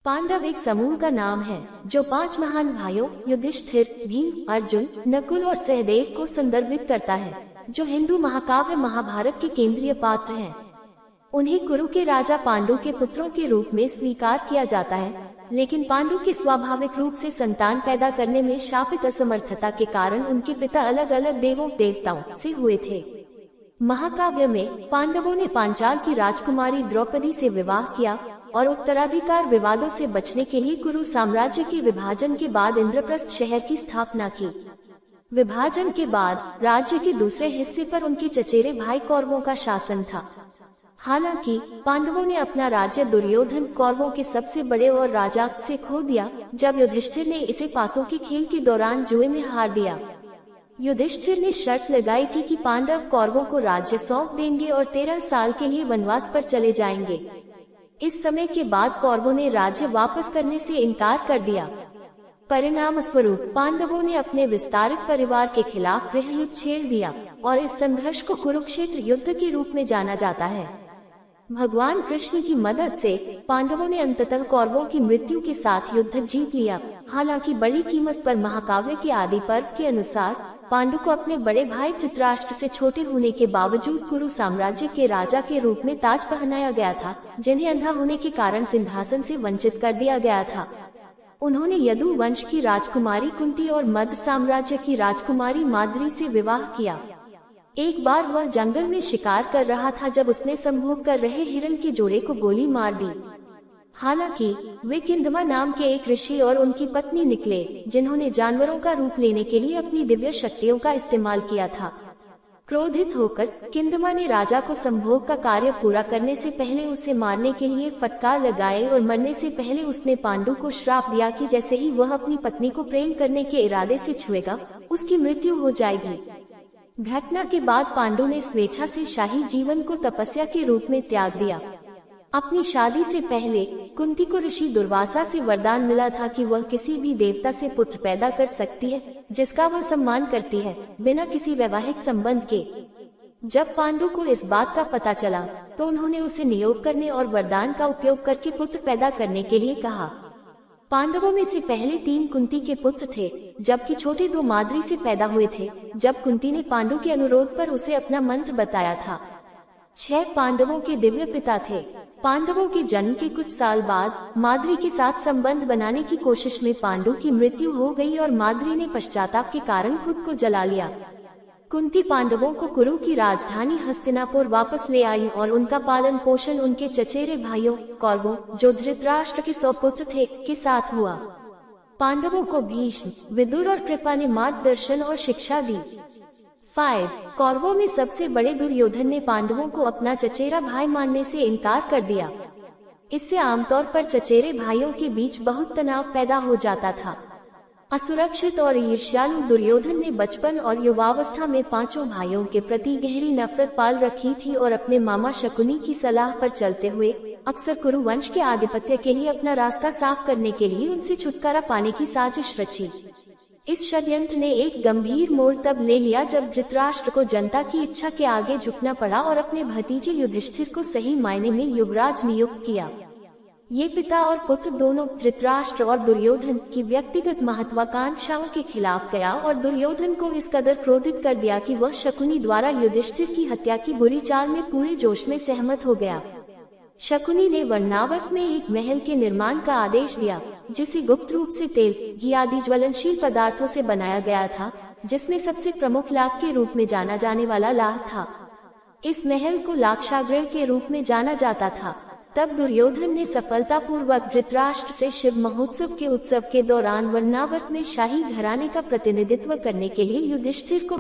पांडव एक समूह का नाम है जो 5 महान भाइयों युधिष्ठिर, भीम, अर्जुन, नकुल और सहदेव को संदर्भित करता है, जो हिंदू महाकाव्य महाभारत के केंद्रीय पात्र हैं। उन्हें कुरु के राजा पांडु के पुत्रों के रूप में स्वीकार किया जाता है, लेकिन पांडु की स्वाभाविक रूप से संतान पैदा करने में शापित असमर्थता के कारण उनके पिता अलग अलग देवों देवताओं से हुए थे। महाकाव्य में पांडवों ने पांचाल की राजकुमारी द्रौपदी से विवाह किया और उत्तराधिकार विवादों से बचने के लिए कुरु साम्राज्य के विभाजन के बाद इंद्रप्रस्थ शहर की स्थापना की। विभाजन के बाद राज्य के दूसरे हिस्से पर उनके चचेरे भाई कौरवों का शासन था। हालांकि पांडवों ने अपना राज्य दुर्योधन, कौरवों के सबसे बड़े और राजा, से खो दिया जब युधिष्ठिर ने इसे पासों के खेल के दौरान जुए में हार दिया। युधिष्ठिर ने शर्त लगाई थी कि पांडव कौरवों को राज्य सौंप देंगे और 13 साल के लिए वनवास पर चले जाएंगे। इस समय के बाद कौरवों ने राज्य वापस करने से इनकार कर दिया। परिणाम स्वरूप पांडवों ने अपने विस्तारित परिवार के खिलाफ गृहयुद्ध छेड़ दिया और इस संघर्ष को कुरुक्षेत्र युद्ध के रूप में जाना जाता है। भगवान कृष्ण की मदद से पांडवों ने अंततः कौरवों की मृत्यु के साथ युद्ध जीत लिया। हालांकि बड़ी कीमत पर महाकाव्य के आदि पर्व के अनुसार पांडु को अपने बड़े भाई धृतराष्ट्र से छोटे होने के बावजूद कुरु साम्राज्य के राजा के रूप में ताज पहनाया गया था, जिन्हें अंधा होने के कारण सिंहासन से वंचित कर दिया गया था। उन्होंने यदु वंश की राजकुमारी कुंती और मध्य साम्राज्य की राजकुमारी माद्री से विवाह किया। एक बार वह जंगल में शिकार कर रहा था जब उसने संभोग कर रहे हिरण के जोड़े को गोली मार दी। हालांकि वे किंदमा नाम के एक ऋषि और उनकी पत्नी निकले, जिन्होंने जानवरों का रूप लेने के लिए अपनी दिव्य शक्तियों का इस्तेमाल किया था। क्रोधित होकर किंदमा ने राजा को संभोग का कार्य पूरा करने से पहले उसे मारने के लिए फटकार लगाए और मरने से पहले उसने पांडु को श्राप दिया कि जैसे ही वह अपनी पत्नी को प्रेम करने के इरादे से छुएगा, उसकी मृत्यु हो जाएगी। घटना के बाद पांडु ने स्वेच्छा से शाही जीवन को तपस्या के रूप में त्याग दिया। अपनी शादी से पहले कुंती को ऋषि दुर्वासा से वरदान मिला था कि वह किसी भी देवता से पुत्र पैदा कर सकती है जिसका वह सम्मान करती है, बिना किसी वैवाहिक संबंध के। जब पांडु को इस बात का पता चला तो उन्होंने उसे नियोग करने और वरदान का उपयोग करके पुत्र पैदा करने के लिए कहा। पांडवों में से पहले 3 कुंती के पुत्र थे, जबकि छोटे 2 माद्री से पैदा हुए थे। जब कुंती ने पांडु के अनुरोध पर उसे अपना मंत्र बताया था। 6 पांडवों के दिव्य पिता थे। पांडवों के जन्म के कुछ साल बाद माद्री के साथ संबंध बनाने की कोशिश में पांडु की मृत्यु हो गई और माद्री ने पश्चाताप के कारण खुद को जला लिया। कुंती पांडवों को कुरु की राजधानी हस्तिनापुर वापस ले आई और उनका पालन पोषण उनके चचेरे भाइयों कौरवों, जो धृतराष्ट्र के 100 पुत्र थे, के साथ हुआ। पांडवों को भीष्म, विदुर और कृपा ने मार्गदर्शन और शिक्षा दी। 5 कौरवों में सबसे बड़े दुर्योधन ने पांडवों को अपना चचेरा भाई मानने से इनकार कर दिया। इससे आमतौर पर चचेरे भाइयों के बीच बहुत तनाव पैदा हो जाता था। असुरक्षित और ईर्ष्यालु दुर्योधन ने बचपन और युवावस्था में 5 भाइयों के प्रति गहरी नफरत पाल रखी थी और अपने मामा शकुनी की सलाह पर चलते हुए अक्सर कुरु वंश के आधिपत्य के लिए अपना रास्ता साफ करने के लिए उनसे छुटकारा पाने की साजिश रची। इस षड्यंत्र ने एक गंभीर मोड़ तब ले लिया जब धृतराष्ट्र को जनता की इच्छा के आगे झुकना पड़ा और अपने भतीजे युधिष्ठिर को सही मायने में युवराज नियुक्त किया। ये पिता और पुत्र दोनों धृतराष्ट्र और दुर्योधन की व्यक्तिगत महत्वाकांक्षाओं के खिलाफ गया और दुर्योधन को इस कदर क्रोधित कर दिया कि वह शकुनी द्वारा युधिष्ठिर की हत्या की बुरी चाल में पूरे जोश में सहमत हो गया। शकुनी ने वर्णावत में एक महल के निर्माण का आदेश दिया, जिसे गुप्त रूप से तेल, घी आदि ज्वलनशील पदार्थों से बनाया गया था, जिसमें सबसे प्रमुख लाख के रूप में जाना जाने वाला लाह था। इस महल को लाक्षागृह के रूप में जाना जाता था। तब दुर्योधन ने सफलतापूर्वक धृतराष्ट्र से शिव महोत्सव के उत्सव के दौरान वर्णावत में शाही घराने का प्रतिनिधित्व करने के लिए युधिष्ठिर को